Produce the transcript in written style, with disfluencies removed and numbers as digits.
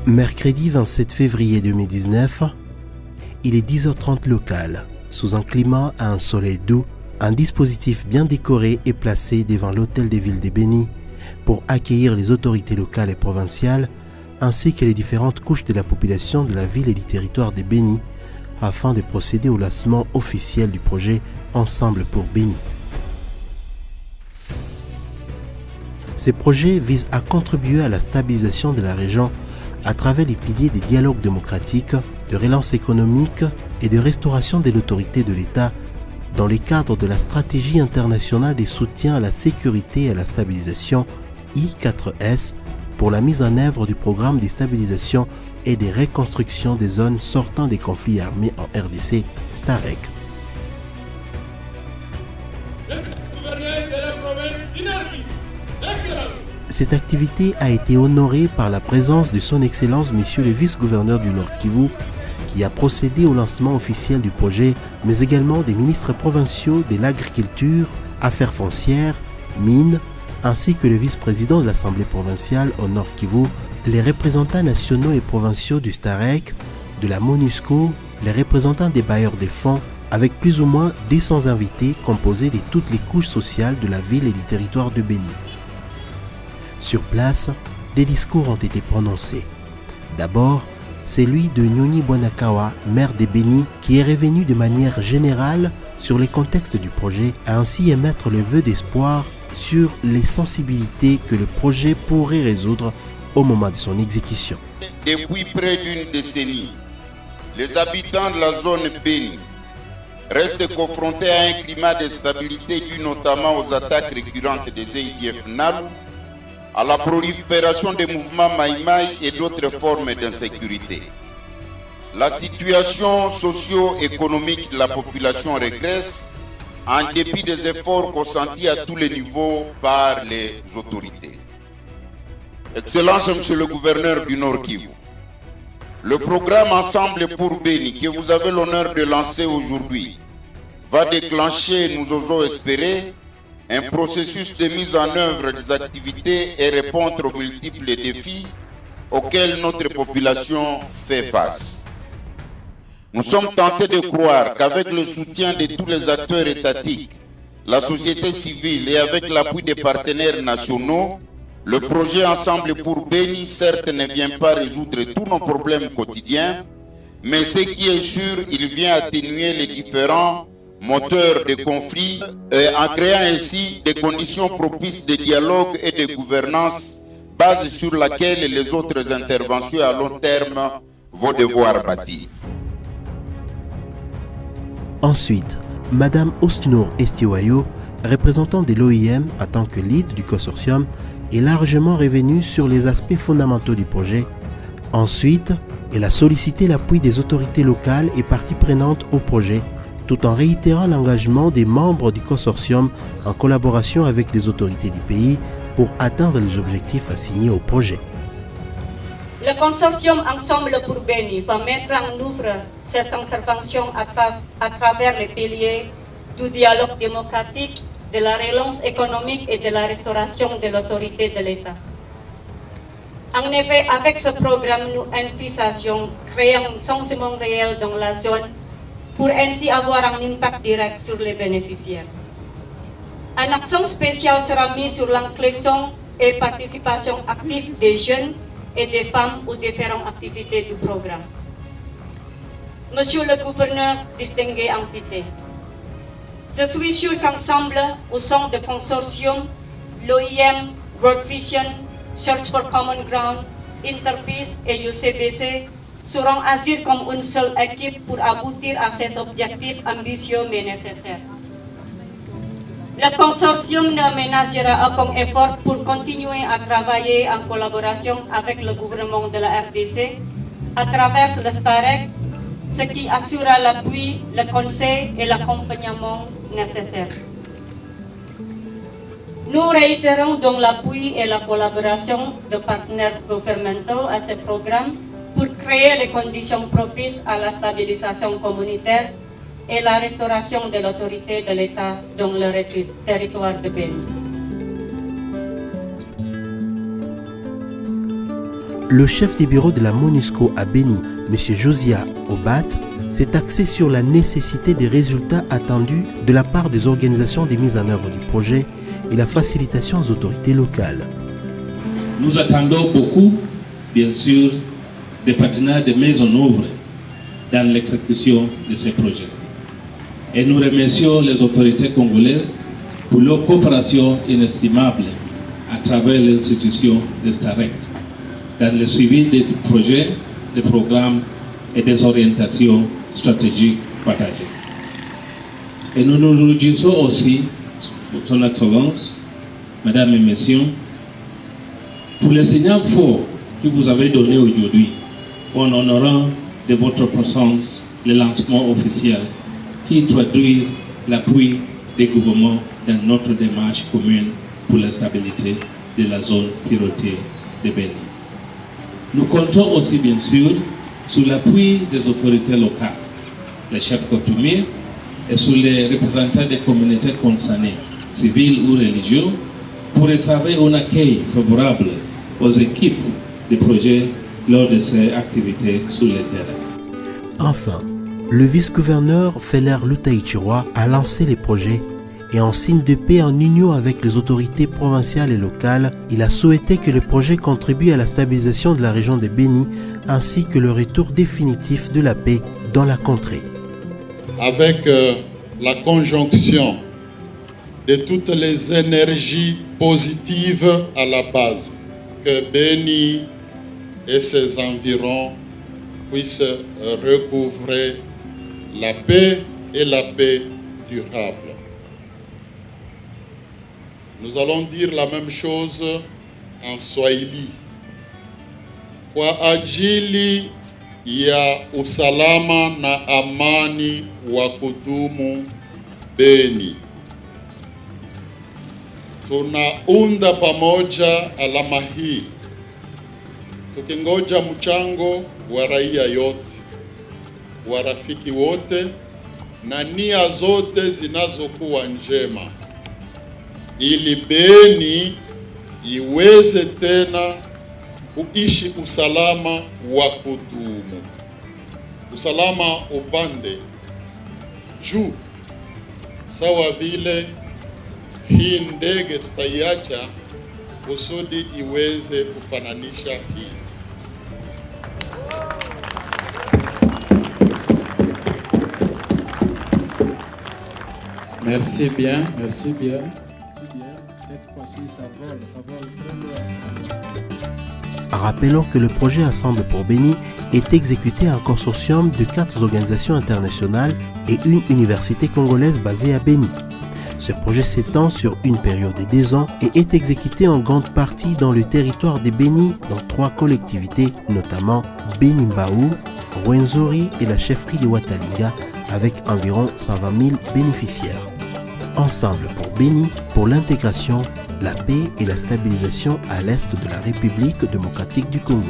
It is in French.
Mercredi 27 février 2019, il est 10h30 local. Sous un climat à un soleil doux, un dispositif bien décoré est placé devant l'hôtel des villes de Béni pour accueillir les autorités locales et provinciales ainsi que les différentes couches de la population de la ville et du territoire de Béni afin de procéder au lancement officiel du projet Ensemble pour Béni. Ces projets visent à contribuer à la stabilisation de la région à travers les piliers des dialogues démocratiques, de relance économique et de restauration de l'autorité de l'État dans le cadre de la stratégie internationale des soutiens à la sécurité et à la stabilisation I4S pour la mise en œuvre du programme de stabilisation et de reconstruction des zones sortant des conflits armés en RDC, STAREC. Cette activité a été honorée par la présence de son Excellence Monsieur le Vice-gouverneur du Nord Kivu, qui a procédé au lancement officiel du projet, mais également des ministres provinciaux de l'agriculture, affaires foncières, mines, ainsi que le vice-président de l'Assemblée provinciale au Nord Kivu, les représentants nationaux et provinciaux du STAREC, de la MONUSCO, les représentants des bailleurs des fonds, avec plus ou moins 200 invités composés de toutes les couches sociales de la ville et du territoire de Béni. Sur place, des discours ont été prononcés. D'abord, celui de Nyoni Bwanakawa, maire de Béni, qui est revenu de manière générale sur les contextes du projet, à ainsi émettre le vœu d'espoir sur les sensibilités que le projet pourrait résoudre au moment de son exécution. Depuis près d'une décennie, les habitants de la zone Béni restent confrontés à un climat d'instabilité dû notamment aux attaques récurrentes des AIDF-NALU, à la prolifération des mouvements Maïmaï et d'autres formes d'insécurité. La situation socio-économique de la population régresse en dépit des efforts consentis à tous les niveaux par les autorités. Excellence, Monsieur le gouverneur du Nord Kivu, le programme Ensemble pour Béni que vous avez l'honneur de lancer aujourd'hui va déclencher, nous osons espérer, un processus de mise en œuvre des activités et répondre aux multiples défis auxquels notre population fait face. Nous sommes tentés de croire qu'avec le soutien de tous les acteurs étatiques, la société civile et avec l'appui des partenaires nationaux, le projet Ensemble pour Béni, certes, ne vient pas résoudre tous nos problèmes quotidiens, mais ce qui est sûr, il vient atténuer les différents moteurs de conflit en créant ainsi des conditions propices de dialogue et de gouvernance, base sur laquelle les autres interventions à long terme vont devoir bâtir. Ensuite, Madame Osnour Estiwayo, représentant de l'OIM en tant que lead du consortium, est largement revenue sur les aspects fondamentaux du projet. Ensuite, elle a sollicité l'appui des autorités locales et parties prenantes au projet, tout en réitérant l'engagement des membres du consortium en collaboration avec les autorités du pays pour atteindre les objectifs assignés au projet. Le consortium Ensemble pour Béni va mettre en œuvre ses interventions à travers les piliers du dialogue démocratique, de la relance économique et de la restauration de l'autorité de l'État. En effet, avec ce programme, nous envisageons créer un sentiment réel dans la zone pour ainsi avoir un impact direct sur les bénéficiaires. Un accent spécial sera mis sur l'inclusion et participation active des jeunes et des femmes aux différentes activités du programme. Monsieur le gouverneur, distingué invité, je suis sûr qu'ensemble, au sein du consortium, l'OIM, World Vision, Search for Common Ground, Interpeace et UCBC sauront agir comme une seule équipe pour aboutir à cet objectif ambitieux mais nécessaire. Le consortium ne ménagera aucun effort pour continuer à travailler en collaboration avec le gouvernement de la RDC à travers le STAREC, ce qui assurera l'appui, le conseil et l'accompagnement nécessaires. Nous réitérons donc l'appui et la collaboration de partenaires gouvernementaux à ce programme pour créer les conditions propices à la stabilisation communautaire et la restauration de l'autorité de l'État dans le territoire de Béni. Le chef des bureaux de la MONUSCO à Béni, M. Josia Obat, s'est axé sur la nécessité des résultats attendus de la part des organisations de mise en œuvre du projet et la facilitation aux autorités locales. Nous attendons beaucoup, bien sûr, des partenaires de mise en œuvre dans l'exécution de ces projets. Et nous remercions les autorités congolaises pour leur coopération inestimable à travers l'institution de STAREC dans le suivi des projets, des programmes et des orientations stratégiques partagées. Et nous nous réjouissons aussi, Son Excellence, Mesdames et Messieurs, pour le signal fort que vous avez donné aujourd'hui en honorant de votre présence le lancement officiel qui traduit l'appui des gouvernements dans notre démarche commune pour la stabilité de la zone pierrotière de Béni. Nous comptons aussi bien sûr sur l'appui des autorités locales, les chefs coutumiers et sur les représentants des communautés concernées, civiles ou religieuses, pour réserver un accueil favorable aux équipes de projet lors de ces activités sur le terrain. Enfin, le vice-gouverneur Feller Lutaichirwa a lancé les projets et en signe de paix en union avec les autorités provinciales et locales, il a souhaité que le projet contribue à la stabilisation de la région de Béni ainsi que le retour définitif de la paix dans la contrée. Avec la conjonction de toutes les énergies positives à la base, que Béni et ses environs puissent recouvrer la paix et la paix durable. Nous allons dire la même chose en Swahili. Kwa ajili ya usalama na amani wa kudumu Béni, tunaunda pamoja alama hii tukingoja mchango wa raia yote, wa rafiki wote na nia zote zinazokuwa njema, ili Béni iweze tena kuishi usalama wa kudumu. Usalama upande juu, sawa vile hii ndege tutaiacha kusudi iweze kufananisha hii. Merci bien, merci bien. Cette fois-ci, ça vole très loin. Rappelons que le projet Ensemble pour Béni est exécuté en consortium de 4 organisations internationales et une université congolaise basée à Béni. Ce projet s'étend sur une période de 2 ans et est exécuté en grande partie dans le territoire de Béni dans 3 collectivités, notamment Béni-Mbaou, Rwenzori et la chefferie de Watalinga avec environ 120 000 bénéficiaires. Ensemble pour Béni, pour l'intégration, la paix et la stabilisation à l'est de la République démocratique du Congo.